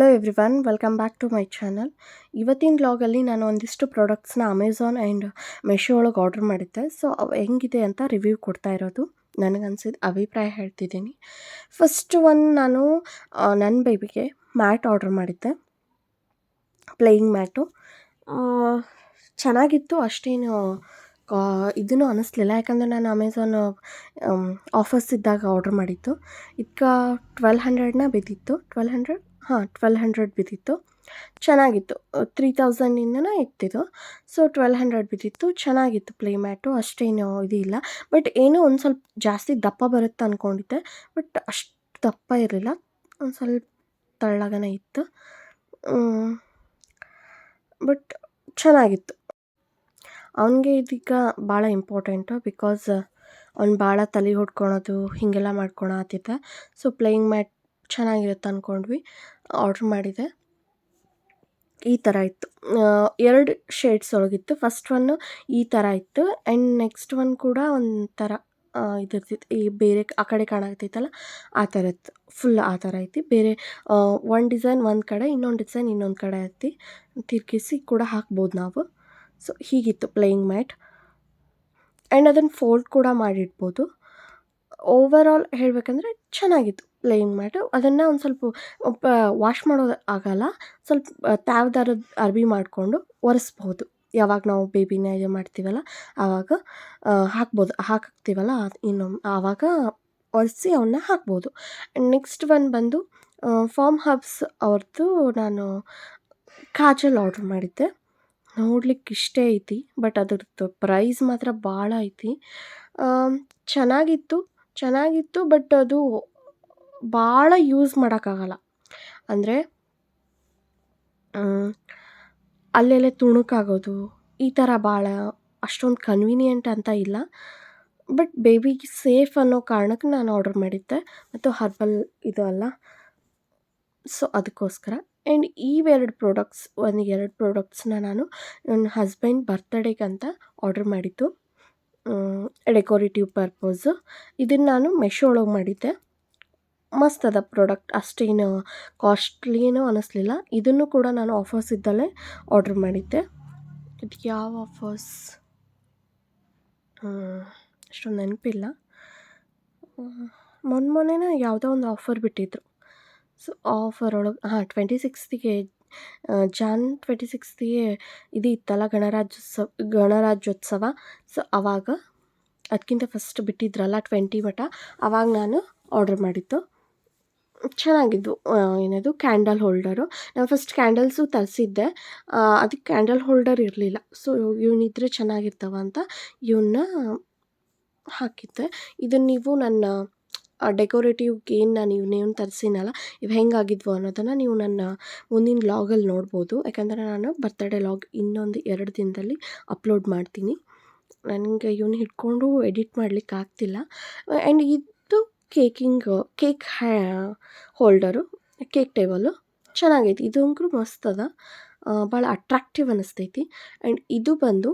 Hello everyone, welcome back to my channel. ಇವತ್ತಿನ ವ್ಲಾಗಲ್ಲಿ ನಾನು ಒಂದಿಷ್ಟು ಪ್ರಾಡಕ್ಟ್ಸ್ನ ಅಮೆಝಾನ್ ಆ್ಯಂಡ್ ಮೆಶೋ ಒಳಗೆ ಆರ್ಡ್ರ್ ಮಾಡಿದ್ದೆ. ಸೊ ಅವು ಹೆಂಗಿದೆ ಅಂತ ರಿವ್ಯೂ ಕೊಡ್ತಾ ಇರೋದು. ನನಗನ್ಸಿದ ಅಭಿಪ್ರಾಯ ಹೇಳ್ತಿದ್ದೀನಿ. ಫಸ್ಟ್ ನಾನು ನನ್ನ ಬೇಬಿಗೆ ಮ್ಯಾಟ್ ಆರ್ಡ್ರ್ ಮಾಡಿದ್ದೆ, ಪ್ಲೇಯಿಂಗ್ ಮ್ಯಾಟು. ಚೆನ್ನಾಗಿತ್ತು, ಅಷ್ಟೇನು ಇದನ್ನು ಅನ್ನಿಸ್ಲಿಲ್ಲ. ಯಾಕಂದರೆ ನಾನು ಅಮೆಝಾನ್ ಆಫರ್ಸ್ ಇದ್ದಾಗ ಆರ್ಡ್ರ್ ಮಾಡಿದ್ದು. ಇದಕ್ಕೆ 1200 ಬಿದ್ದಿತ್ತು. 1200 ಬಿದ್ದಿತ್ತು. ಚೆನ್ನಾಗಿತ್ತು. 3000ಇಂದನೇ ಇತ್ತಿದು. ಸೊ 1200 ಬಿದ್ದಿತ್ತು. ಚೆನ್ನಾಗಿತ್ತು ಪ್ಲೇ ಮ್ಯಾಟು, ಅಷ್ಟೇನು ಇದಿಲ್ಲ. ಬಟ್ ಏನೋ ಒಂದು ಸ್ವಲ್ಪ ಜಾಸ್ತಿ ದಪ್ಪ ಬರುತ್ತೆ ಅಂದ್ಕೊಂಡಿದ್ದೆ, ಬಟ್ ಅಷ್ಟು ದಪ್ಪ ಇರಲಿಲ್ಲ, ಒಂದು ಸ್ವಲ್ಪ ತೆಳ್ಳಗನೇ ಇತ್ತು. ಬಟ್ ಚೆನ್ನಾಗಿತ್ತು. ಅವನಿಗೆ ಇದೀಗ ಭಾಳ ಇಂಪಾರ್ಟೆಂಟು, ಬಿಕಾಸ್ ಅವ್ನು ಭಾಳ ತಲೆ ಹೊಡ್ಕೊಳೋದು ಹೀಗೆಲ್ಲ ಮಾಡ್ಕೊಳತ್ತಿದ್ದ. ಸೊ ಪ್ಲೇಯಿಂಗ್ ಮ್ಯಾಟ್ ಚೆನ್ನಾಗಿರುತ್ತೆ ಅಂದ್ಕೊಂಡ್ವಿ, ಆರ್ಡ್ರ್ ಮಾಡಿದೆ. ಈ ಥರ ಇತ್ತು. 2 ಶೇಡ್ಸ್ ಒಳಗಿತ್ತು. ಫಸ್ಟ್ ಒನ್ನು ಈ ಥರ ಇತ್ತು, ಆ್ಯಂಡ್ ನೆಕ್ಸ್ಟ್ ಒನ್ ಕೂಡ ಒಂಥರ ಇದಿರ್ತಿತ್ತು, ಈ ಬೇರೆ ಆ ಕಡೆ ಕಾಣಾಗ್ತೈತಲ್ಲ ಆ ಥರ ಇತ್ತು. ಫುಲ್ ಆ ಥರ ಐತಿ. ಬೇರೆ ಒಂದು ಡಿಸೈನ್ ಒಂದು ಕಡೆ, ಇನ್ನೊಂದು ಡಿಸೈನ್ ಇನ್ನೊಂದು ಕಡೆ ಐತಿ. ತಿರ್ಗಿಸಿ ಕೂಡ ಹಾಕ್ಬೋದು ನಾವು. ಸೊ ಹೀಗಿತ್ತು ಪ್ಲೇಯಿಂಗ್ ಮ್ಯಾಟ್, ಆ್ಯಂಡ್ ಅದನ್ನು ಫೋಲ್ಡ್ ಕೂಡ ಮಾಡಿಡ್ಬೋದು. ಓವರಾಲ್ ಹೇಳಬೇಕಂದ್ರೆ ಚೆನ್ನಾಗಿತ್ತು ಪ್ಲೇಯಿಂಗ್ ಮ್ಯಾಟು. ಅದನ್ನು ಒಂದು ಸ್ವಲ್ಪ ವಾಶ್ ಮಾಡೋದು ಆಗಲ್ಲ, ಸ್ವಲ್ಪ ತ್ಯಾವ್ದಾರದ ಅರ್ಬಿ ಮಾಡಿಕೊಂಡು ಒರೆಸ್ಬೋದು. ಯಾವಾಗ ನಾವು ಬೇಬಿನ ಇದು ಮಾಡ್ತೀವಲ್ಲ ಆವಾಗ ಹಾಕ್ತೀವಲ್ಲ ಇನ್ನೊಮ್ಮೆ ಆವಾಗ ಒರೆಸಿ ಅವನ್ನ ಹಾಕ್ಬೋದು. ನೆಕ್ಸ್ಟ್ ಒನ್ ಬಂದು ಫಾರ್ಮ್ ಹಬ್ಸ್ ಅವ್ರದ್ದು ನಾನು ಕಾಜಲ್ ಆರ್ಡ್ರ್ ಮಾಡಿದ್ದೆ. ನೋಡ್ಲಿಕ್ಕೆ ಇಷ್ಟೇ ಐತಿ, ಬಟ್ ಅದ್ರದ್ದು ಪ್ರೈಸ್ ಮಾತ್ರ ಭಾಳ ಐತಿ. ಚೆನ್ನಾಗಿತ್ತು, ಬಟ್ ಅದು ಭಾಳ ಯೂಸ್ ಮಾಡೋಕ್ಕಾಗಲ್ಲ. ಅಂದರೆ ಅಲ್ಲೆಲ್ಲೇ ತುಣುಕಾಗೋದು ಈ ಥರ ಭಾಳ ಅಷ್ಟೊಂದು ಕನ್ವೀನಿಯೆಂಟ್ ಅಂತ ಇಲ್ಲ. ಬಟ್ ಬೇಬಿಗೆ ಸೇಫ್ ಅನ್ನೋ ಕಾರಣಕ್ಕೆ ನಾನು ಆರ್ಡ್ರ್ ಮಾಡಿದ್ದೆ, ಮತ್ತು ಹರ್ಬಲ್ ಇದು ಅಲ್ಲ, ಸೊ ಅದಕ್ಕೋಸ್ಕರ. ಆ್ಯಂಡ್ ಇವೆರಡು ಪ್ರಾಡಕ್ಟ್ಸ್ನ ನಾನು ನನ್ನ ಹಸ್ಬೆಂಡ್ ಬರ್ತಡೇಗಂತ ಆರ್ಡ್ರ್ ಮಾಡಿದ್ದು, ಡೆಕೋರೇಟಿವ್ ಪರ್ಪೋಸು. ಇದನ್ನು ನಾನು ಮೆಶೋ ಒಳಗೆ ಮಾಡಿದ್ದೆ. ಮಸ್ತ್ ಅದ ಪ್ರಾಡಕ್ಟ್, ಅಷ್ಟೇನು ಕಾಸ್ಟ್ಲಿನೂ ಅನ್ನಿಸ್ಲಿಲ್ಲ. ಇದನ್ನು ಕೂಡ ನಾನು ಆಫರ್ಸ್ ಇದ್ದಲ್ಲೇ ಆರ್ಡ್ರ್ ಮಾಡಿದ್ದೆ. ಇದಕ್ಕೆ ಯಾವ ಆಫರ್ಸ್ ಅಷ್ಟೊಂದು ನೆನಪಿಲ್ಲ. ಮೊನ್ನೆನೇ ಯಾವುದೋ ಒಂದು ಆಫರ್ ಬಿಟ್ಟಿದ್ರು. ಸೊ ಆಫರ್ ಒಳಗೆ 26ಗೆ ಜಾನ್ 26ಗೆ ಇದು ಇತ್ತಲ್ಲ ಗಣರಾಜ್ಯೋತ್ಸವ. ಸೊ ಆವಾಗ ಅದಕ್ಕಿಂತ ಫಸ್ಟ್ ಬಿಟ್ಟಿದ್ರಲ್ಲ 20 ಮಟ, ಆವಾಗ ನಾನು ಆರ್ಡ್ರ್ ಮಾಡಿದ್ದು. ಚೆನ್ನಾಗಿದ್ವು. ಏನದು ಕ್ಯಾಂಡಲ್ ಹೋಲ್ಡರು. ನಾನು ಫಸ್ಟ್ ಕ್ಯಾಂಡಲ್ಸು ತರಿಸಿದ್ದೆ, ಅದಕ್ಕೆ ಕ್ಯಾಂಡಲ್ ಹೋಲ್ಡರ್ ಇರಲಿಲ್ಲ. ಸೊ ಇವನಿದ್ರೆ ಚೆನ್ನಾಗಿರ್ತವ ಅಂತ ಇವನ್ನ ಹಾಕಿದ್ದೆ. ಇದನ್ನು ನೀವು ನನ್ನ ಡೆಕೋರೇಟಿವ್ಗೆ ನಾನು ಇವನ್ನೇನು ತರಿಸಿನಲ್ಲ ಇವು ಹೆಂಗಾಗಿದ್ವು ಅನ್ನೋದನ್ನು ನೀವು ನನ್ನ ಮುಂದಿನ ವ್ಲಾಗಲ್ಲಿ ನೋಡ್ಬೋದು. ಯಾಕಂದರೆ ನಾನು ಬರ್ತಡೇ ವ್ಲಾಗ್ ಇನ್ನೊಂದು 2 ದಿನದಲ್ಲಿ ಅಪ್ಲೋಡ್ ಮಾಡ್ತೀನಿ. ನನಗೆ ಇವನ್ನ ಹಿಡ್ಕೊಂಡು ಎಡಿಟ್ ಮಾಡಲಿಕ್ಕೆ ಆಗ್ತಿಲ್ಲ. ಆ್ಯಂಡ್ ಇದು ಕೇಕ್ ಹೋಲ್ಡರು, ಕೇಕ್ ಟೇಬಲು ಚೆನ್ನಾಗೈತಿ. ಇದು ಅಂಕರು ಮಸ್ತ್ ಅದ, ಭಾಳ ಅಟ್ರಾಕ್ಟಿವ್ ಅನ್ನಿಸ್ತೈತಿ. ಆ್ಯಂಡ್ ಇದು ಬಂದು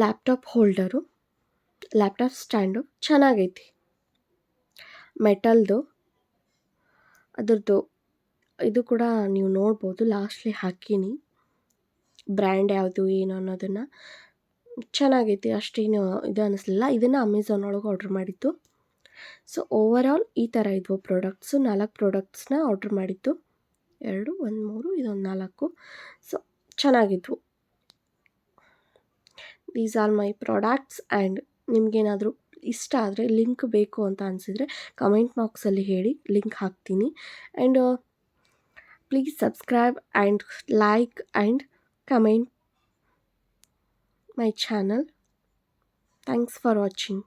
ಲ್ಯಾಪ್ಟಾಪ್ ಹೋಲ್ಡರು, ಲ್ಯಾಪ್ಟಾಪ್ ಸ್ಟ್ಯಾಂಡು ಚೆನ್ನಾಗೈತಿ. ಮೆಟಲ್ದು ಅದ್ರದ್ದು ಇದು ಕೂಡ ನೀವು ನೋಡ್ಬೋದು, ಲಾಸ್ಟ್ಲಿ ಹಾಕೀನಿ ಬ್ರ್ಯಾಂಡ್ ಯಾವುದು ಏನು ಅನ್ನೋದನ್ನು. ಚೆನ್ನಾಗೈತಿ, ಅಷ್ಟೇನು ಇದು ಅನ್ನಿಸ್ಲಿಲ್ಲ. ಇದನ್ನು ಅಮೆಝಾನ್ ಒಳಗೆ ಆರ್ಡ್ರ್ ಮಾಡಿದ್ದು. ಸೊ ಓವರಾಲ್ ಈ ಥರ ಇದ್ವು ಪ್ರಾಡಕ್ಟ್ಸು. 4 ಪ್ರಾಡಕ್ಟ್ಸ್ನ ಆರ್ಡ್ರ್ ಮಾಡಿದ್ದು, 2 1 3 ಇದೊಂದು 4. ಸೊ ಚೆನ್ನಾಗಿದ್ವು. These are my products. And ನಿಮಗೇನಾದರೂ ಇಷ್ಟ ಆದರೆ, ಲಿಂಕ್ ಬೇಕು ಅಂತ ಅನಿಸಿದರೆ ಕಮೆಂಟ್ ಬಾಕ್ಸಲ್ಲಿ ಹೇಳಿ, ಲಿಂಕ್ ಹಾಕ್ತೀನಿ. And please subscribe and like and comment my channel. Thanks for watching.